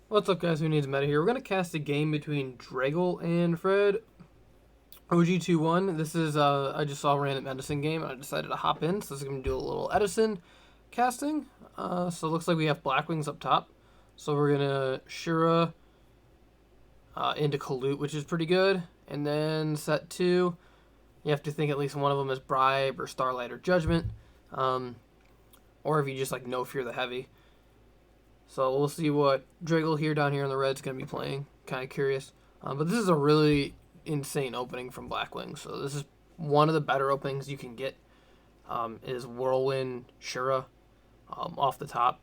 What's up, guys? WhoNeedsMeta here. We're going to cast a game between Dragle and Fred. OG21. This is, I just saw a random Edison game and I decided to hop in. So this is going to do a little Edison casting. So it looks like we have Blackwings up top. So we're going to Shura into Kalute, which is pretty good. And then set 2. You have to think at least one of them is Bribe or Starlight or Judgment. Or if you just like no fear the heavy. So we'll see what Dragle here down here in the red's going to be playing. Kind of curious. But this is a really insane opening from Blackwings. So this is one of the better openings you can get. Is Whirlwind Shura off the top.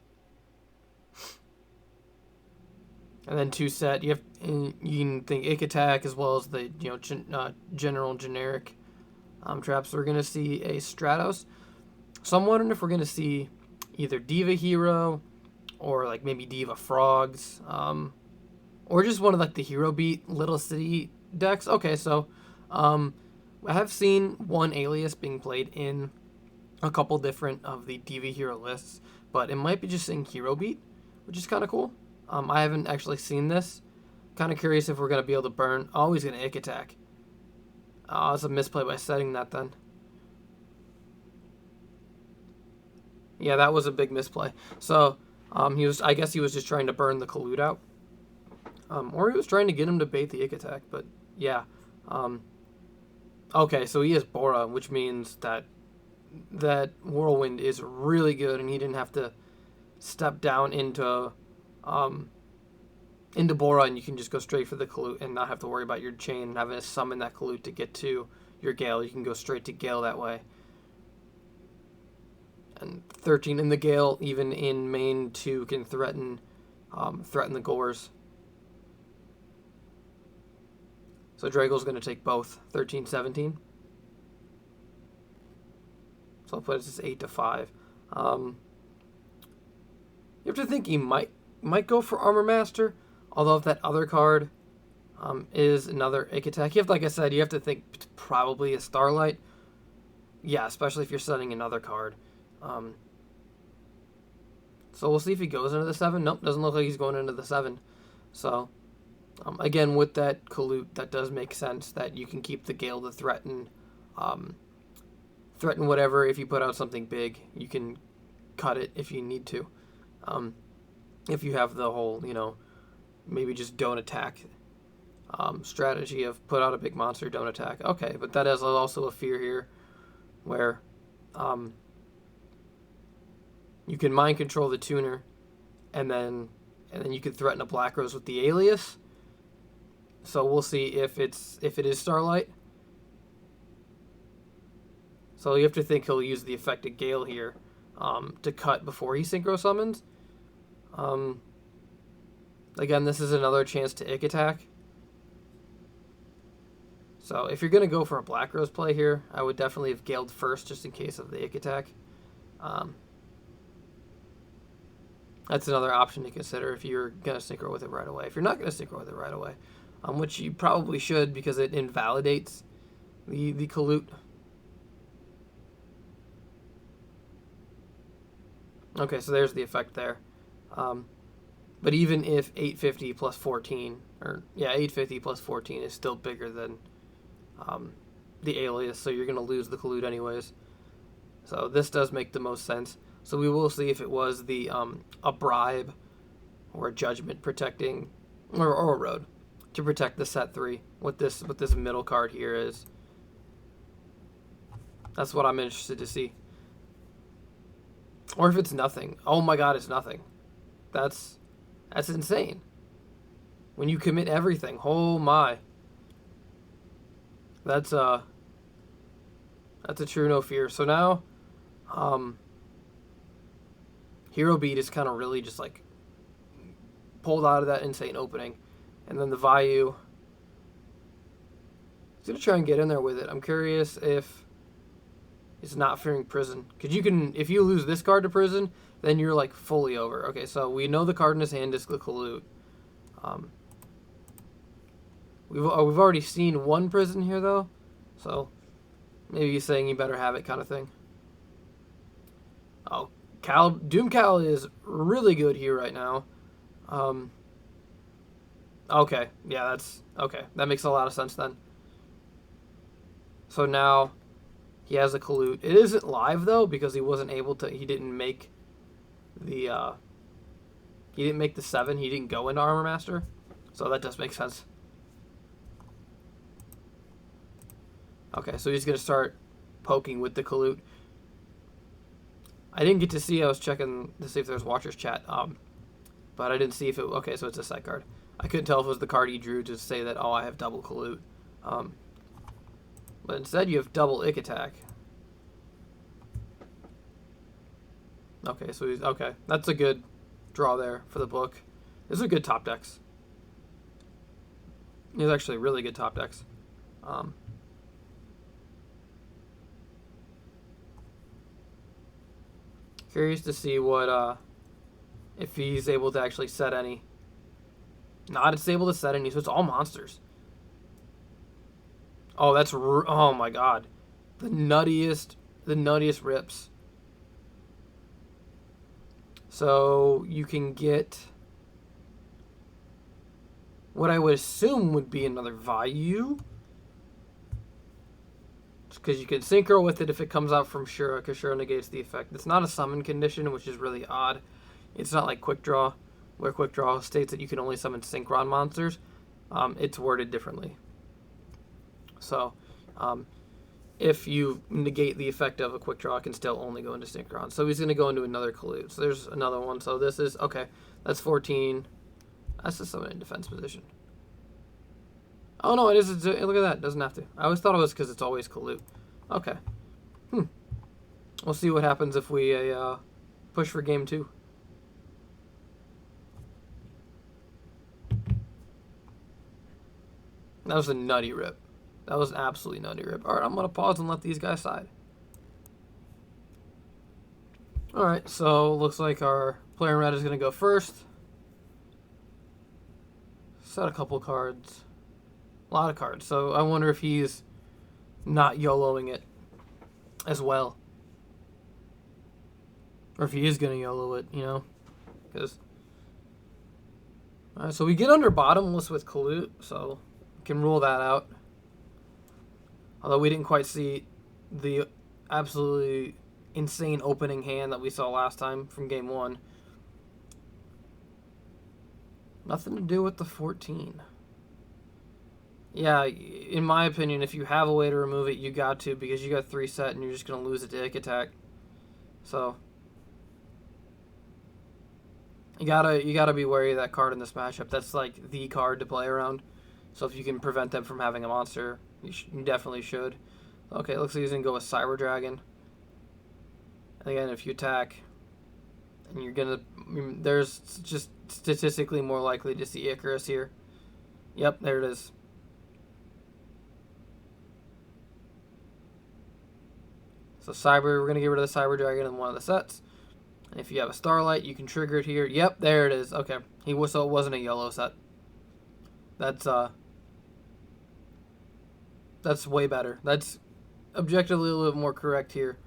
And then 2 set. You can think Ick Attack as well as the general generic traps. So we're going to see a Stratos. So I'm wondering if we're going to see either Diva Hero or like maybe Diva Frogs, or just one of like the Hero Beat Little City decks. Okay, so I have seen one alias being played in a couple different of the Diva Hero lists, but it might be just saying Hero Beat, which is kind of cool. I haven't actually seen this. Kind of curious if we're going to be able to burn. Oh, he's going to Ick Attack. Oh, it's a misplay by setting that then. Yeah, that was a big misplay. So I guess he was just trying to burn the Kalute out. Or he was trying to get him to bait the Ick Attack, but yeah. Okay, so he has Bora, which means that Whirlwind is really good, and he didn't have to step down into Bora, and you can just go straight for the Kalute and not have to worry about your chain and having to summon that Kalute to get to your Gale. You can go straight to Gale that way. And 13 in the Gale, even in main 2, can threaten the Gores. So Dragle's going to take both 13, 17. So I'll put it as 8-5. You have to think he might go for Armor Master, although if that other card is another Ick Attack, like I said, you have to think probably a Starlight. Yeah, especially if you're setting another card. So we'll see if he goes into the 7. Nope, doesn't look like he's going into the 7. So, again, with that Kalute, that does make sense that you can keep the Gale to threaten whatever. If you put out something big, you can cut it if you need to. If you have the whole, maybe just don't attack strategy of put out a big monster, don't attack. Okay, but that is also a fear here where you can mind control the tuner, and then you can threaten a Black Rose with the alias. So we'll see if it is Starlight. So you have to think he'll use the affected Gale here to cut before he synchro summons. Again, this is another chance to Ick Attack. So if you're going to go for a Black Rose play here, I would definitely have Galed first just in case of the Ick Attack. That's another option to consider if you're going to synchro with it right away. If you're not going to synchro with it right away, which you probably should because it invalidates the Kalute. Okay, so there's the effect there. But even if 850 plus 14, 850 plus 14 is still bigger than the alias, so you're going to lose the Kalute anyways. So this does make the most sense. So we will see if it was the a bribe or a judgment protecting, or a road to protect the set 3. What this middle card here is. That's what I'm interested to see. Or if it's nothing. Oh my god, it's nothing. That's insane. When you commit everything. Oh my. That's a true no fear. So now Hero Beat is kind of really just like pulled out of that insane opening. And then the Vayu is going to try and get in there with it. I'm curious if it's not fearing prison. Because if you lose this card to prison, then you're like fully over. Okay, so we know the card in his hand is the Kalute. We've already seen one prison here though. So maybe he's saying you better have it kind of thing. Oh, Doom Cal is really good here right now. Okay, yeah, that's okay. That makes a lot of sense then. So now he has a Kalute. It isn't live though because he wasn't able to. He didn't make the. He didn't make the 7. He didn't go into Armor Master, so that does make sense. Okay, so he's gonna start poking with the Kalute. I didn't get to see. I was checking to see if there's Watcher's Chat, but I didn't see if it. Okay, so it's a set card. I couldn't tell if it was the card he drew to say that, oh, I have double Kalute. But instead, you have double Ick Attack. Okay, so he's okay. That's a good draw there for the book. These are good top decks. These are actually really good top decks. Curious to see what if he's able to actually set any. Not it's able to set any, so it's all monsters. Oh, that's oh my god, the nuttiest rips. So you can get what I would assume would be another Vayu. Because you can synchro with it if it comes out from Shura, because Shura negates the effect. It's not a summon condition, which is really odd. It's not like Quick Draw, where Quick Draw states that you can only summon Synchron monsters. It's worded differently. So, if you negate the effect of a Quick Draw, it can still only go into Synchron. So he's going to go into another Kalute. So there's another one. So this is, okay, that's 14. That's the summon in defense position. Oh, no, it is. Look at that. It doesn't have to. I always thought it was because it's always Kalute. Okay. We'll see what happens if we push for game 2. That was a nutty rip. That was an absolutely nutty rip. All right, I'm going to pause and let these guys side. All right, so looks like our player in red is going to go first. Set a couple cards. A lot of cards. So I wonder if he's not YOLOing it as well. Or if he is going to YOLO it, you know? Because... Alright, so we get under bottomless with Kalute, so we can rule that out. Although we didn't quite see the absolutely insane opening hand that we saw last time from game 1. Nothing to do with the 14. Yeah, in my opinion, if you have a way to remove it, you got to, because you got 3 set and you're just going to lose it to Ick Attack. So you gotta be wary of that card in this matchup. That's like the card to play around. So if you can prevent them from having a monster, you definitely should. Okay, it looks like he's going to go with Cyber Dragon. And again, if you attack, and you're going to... There's just statistically more likely to see Icarus here. Yep, there it is. So we're going to get rid of the Cyber Dragon in one of the sets. And if you have a Starlight, you can trigger it here. Yep, there it is. Okay, so it wasn't a yellow set. That's way better. That's objectively a little bit more correct here.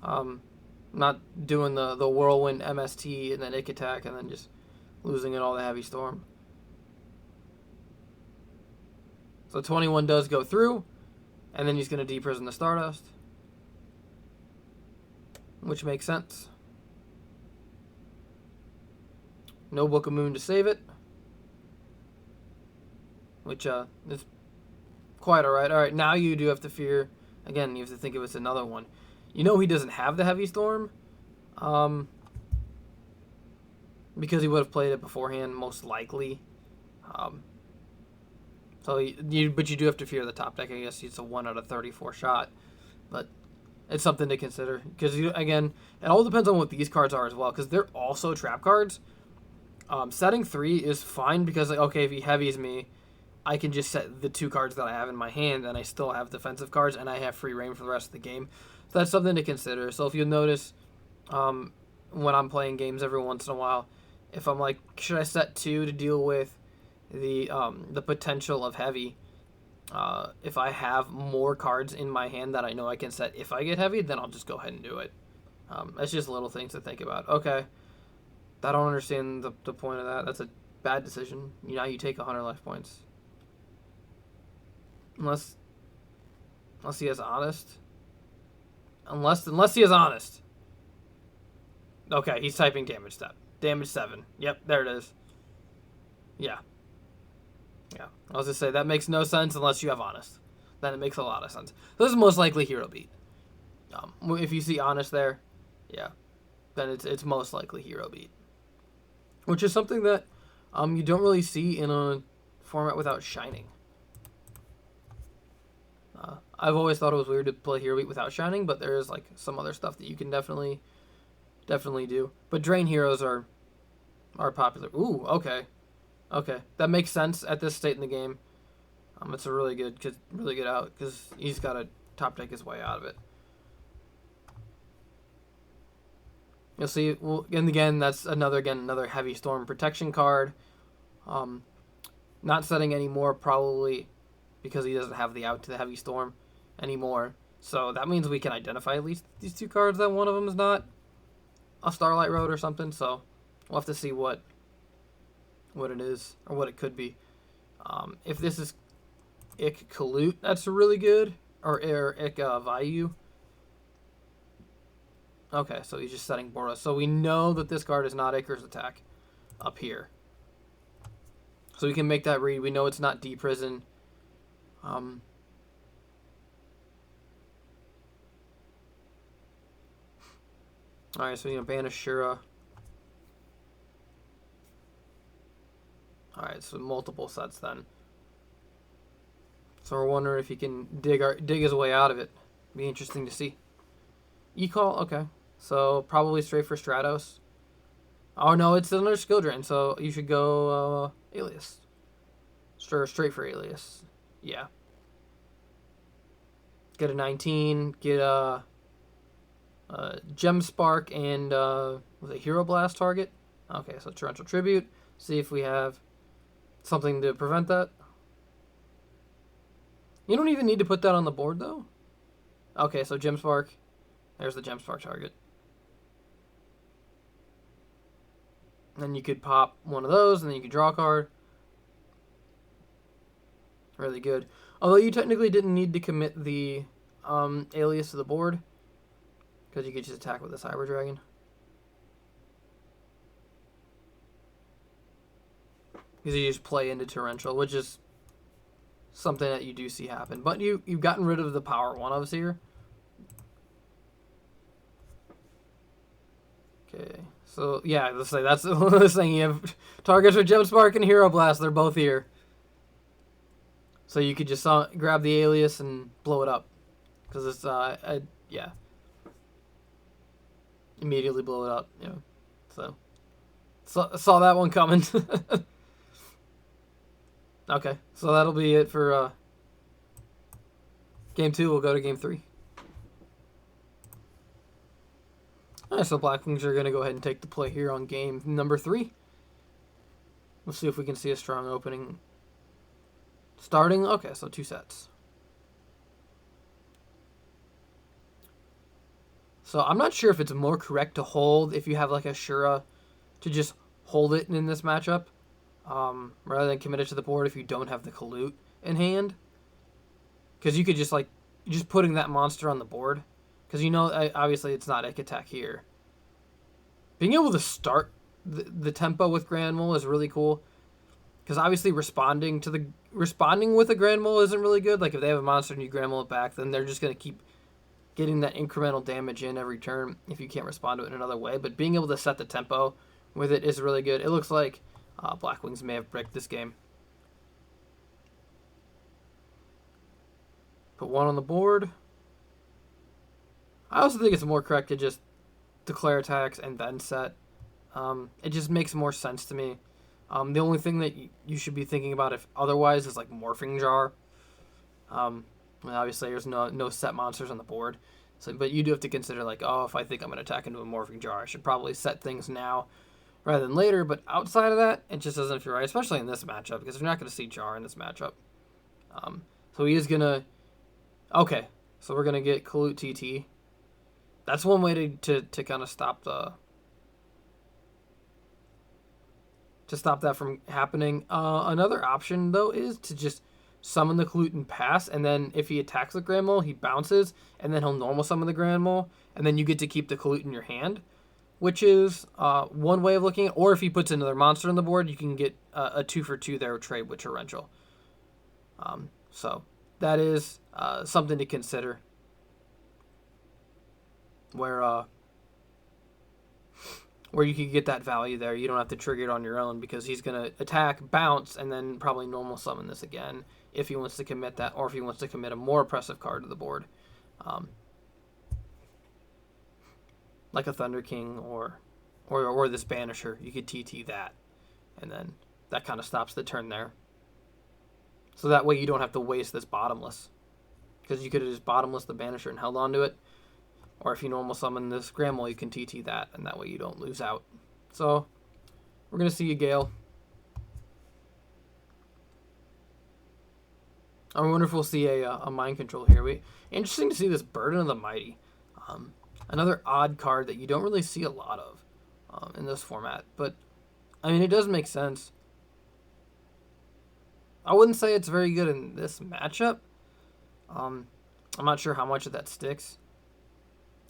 Not doing the Whirlwind MST and then Ick Attack and then just losing it all to Heavy Storm. So 21 does go through, and then he's going to deprison the Stardust, which makes sense. No Book of Moon to save it, which is quite alright. Alright, now you do have to fear, again, you have to think if it's another one. You know he doesn't have the Heavy Storm, because he would have played it beforehand, most likely. But you do have to fear the top deck. I guess it's a 1 out of 34 shot, but it's something to consider. Because, again, it all depends on what these cards are as well, because they're also trap cards. Setting 3 is fine because, like, okay, if he heavies me, I can just set the 2 cards that I have in my hand, and I still have defensive cards, and I have free reign for the rest of the game. So that's something to consider. So if you notice, when I'm playing games every once in a while, if I'm like, should I set 2 to deal with the potential of heavy? If I have more cards in my hand that I know I can set if I get heavy, then I'll just go ahead and do it. That's just little things to think about. Okay. I don't understand the point of that. bad decision. Now you take 100 life points. Unless he has honest. Unless he is honest. Okay, he's typing damage step. Damage 7. Yep, there it is. Yeah. Yeah. I was going to say, that makes no sense unless you have honest. Then it makes a lot of sense. This is most likely hero beat. If you see honest there, yeah, then it's most likely hero beat. Which is something that you don't really see in a format without shining. I've always thought it was weird to play hero beat without shining, but there is like some other stuff that you can definitely do. But drain heroes are popular. Ooh, okay, that makes sense at this state in the game. It's a really good out because he's got to top deck his way out of it. You'll see. Well, and again, that's another heavy storm protection card. Not setting anymore probably because he doesn't have the out to the heavy storm anymore. So that means we can identify at least these two cards that one of them is not a Starlight Road or something. So we'll have to see what it is or what it could be. If this is Ik Kalut, that's really good, or Ik Vayu. Okay, so he's just setting Boros. So we know that this card is not Icar's attack up here. So we can make that read. We know it's not D-Prison. Alright, so we're going to ban Ashura. Alright, so multiple sets then. So we're wondering if he can dig his way out of it. Be interesting to see. E-Call, okay. So probably straight for Stratos. Oh no, it's another skill drain, so you should go Alias. Straight for Alias. Yeah. Get a 19, get a Gem Spark and was it Hero Blast target? Okay, so Torrential Tribute. See if we have something to prevent that. You don't even need to put that on the board though. Okay, so Gem Spark. There's the Gem Spark target. Then you could pop one of those, and then you could draw a card. Really good. Although you technically didn't need to commit the Alias to the board, because you could just attack with the Cyber Dragon. Because you just play into Torrential, which is something that you do see happen. But you've gotten rid of the power one-ofs here. Okay, so yeah, let's say that's the thing. You have targets for Gem Spark and Hero Blast. They're both here. So you could just grab the Alias and blow it up. Because it's, yeah. Immediately blow it up, yeah. So saw that one coming. Okay, so that'll be it for game 2. We'll go to game 3. Alright, so Blackwings are going to go ahead and take the play here on game number 3. We'll see if we can see a strong opening. Starting, okay, so 2 sets. So I'm not sure if it's more correct to hold if you have like a Shura to just hold it in this matchup rather than commit it to the board if you don't have the Kalut in hand. Because you could just putting that monster on the board. Because you know, obviously it's not Ick attack here. Being able to start the tempo with Grand Mole is really cool. Because obviously responding with a Grand Mole isn't really good. Like if they have a monster and you Grand Mole it back, then they're just going to keep getting that incremental damage in every turn if you can't respond to it in another way. But being able to set the tempo with it is really good. It looks like Blackwings may have bricked this game. Put 1 on the board. I also think it's more correct to just declare attacks and then set. It just makes more sense to me. The only thing that you should be thinking about if otherwise is like Morphing Jar. Obviously there's no set monsters on the board. So, but you do have to consider like, oh, if I think I'm going to attack into a Morphing Jar, I should probably set things now rather than later. But outside of that, it just doesn't feel right, especially in this matchup, because you're not going to see Jar in this matchup. So he is going to... Okay, so we're going to get Kalut TT. That's one way to kind of stop the to stop that from happening. Another option, though, is to just summon the Clute and pass, and then if he attacks the Grand Mole, he bounces, and then he'll normal summon the Grand Mole, and then you get to keep the Clute in your hand, which is one way of looking at it. Or if he puts another monster on the board, you can get a 2-for-2 there trade with Torrential. So that is something to consider. Where you can get that value there. You don't have to trigger it on your own because he's going to attack, bounce, and then probably normal summon this again if he wants to commit that, or if he wants to commit a more oppressive card to the board. Like a Thunder King or this Banisher. You could TT that, and then that kind of stops the turn there. So that way you don't have to waste this Bottomless, because you could have just Bottomless the Banisher and held onto it. Or if you normal summon this Grand Mole, you can TT that, and that way you don't lose out. So, we're going to see a Gale. I wonder if we'll see a Mind Control here. Interesting to see this Burden of the Mighty. Another odd card that you don't really see a lot of in this format. But, I mean, it does make sense. I wouldn't say it's very good in this matchup. I'm not sure how much of that sticks.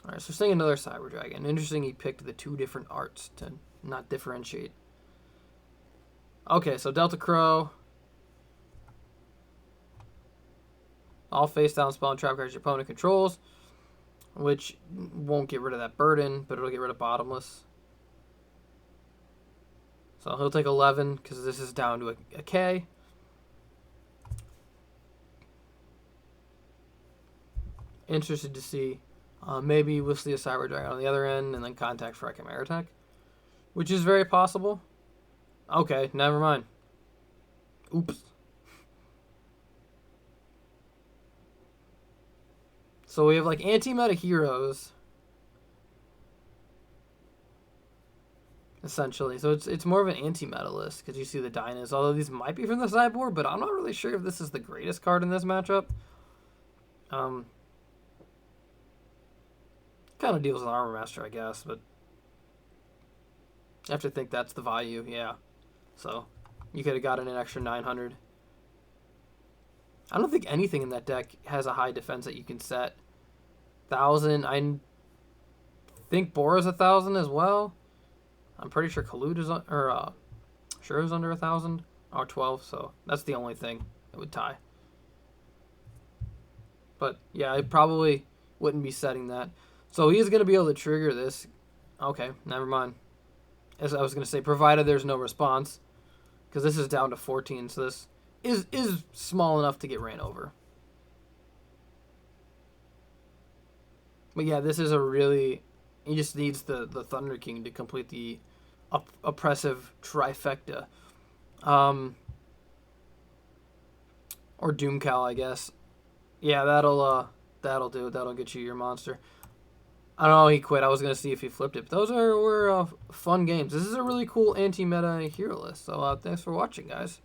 Alright, so seeing another Cyber Dragon. Interesting he picked the two different arts to not differentiate. Okay, so Delta Crow. All face down spell and trap cards your opponent controls, which won't get rid of that burden, but it'll get rid of Bottomless. So he'll take 11 because this is down to a K. Interested to see. Maybe we'll see a Cyber Dragon on the other end and then contact for a Chimera attack, which is very possible. Okay, never mind. Oops. So we have like anti-meta heroes, essentially. So it's more of an anti-meta list because you see the Dynas. Although these might be from the sideboard, but I'm not really sure if this is the greatest card in this matchup. Kind of deals with Armor Master, I guess, but I have to think that's the value, yeah. So you could have gotten an extra 900. I don't think anything in that deck has a high defense that you can set. 1,000. I think Bora's 1,000 as well. I'm pretty sure Kalud is sure is under 1,000 or 12. So that's the only thing that would tie. But yeah, I probably wouldn't be setting that. So he is going to be able to trigger this. Okay, never mind. As I was going to say, provided there's no response, because this is down to 14, so this is small enough to get ran over. But yeah, this is a really... He just needs the Thunder King to complete the oppressive trifecta. Or Doomcal, I guess. Yeah, that'll do it. That'll get you your monster. I don't know, he quit. I was going to see if he flipped it. But those were fun games. This is a really cool anti-meta hero list. So thanks for watching, guys.